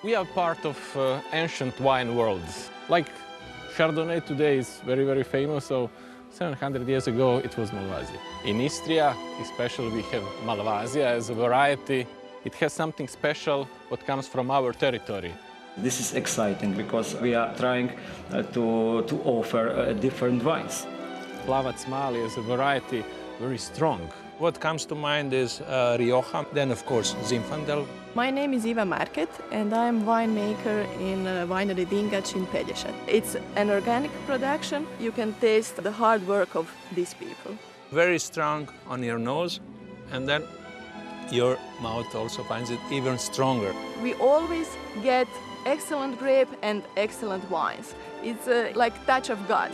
We are part of ancient wine worlds. Like Chardonnay today is very, very famous, so 700 years ago it was Malvasia. In Istria, especially, we have Malvasia as a variety. It has something special what comes from our territory. This is exciting because we are trying to offer different wines. Plavac Mali is a variety, very strong. What comes to mind is Rioja, then of course Zinfandel. My name is Iva Market and I am winemaker in winery Dingač in Peljesac. It's an organic production. You can taste the hard work of these people. Very strong on your nose, and then your mouth also finds it even stronger. We always get excellent grape and excellent wines. It's like touch of God.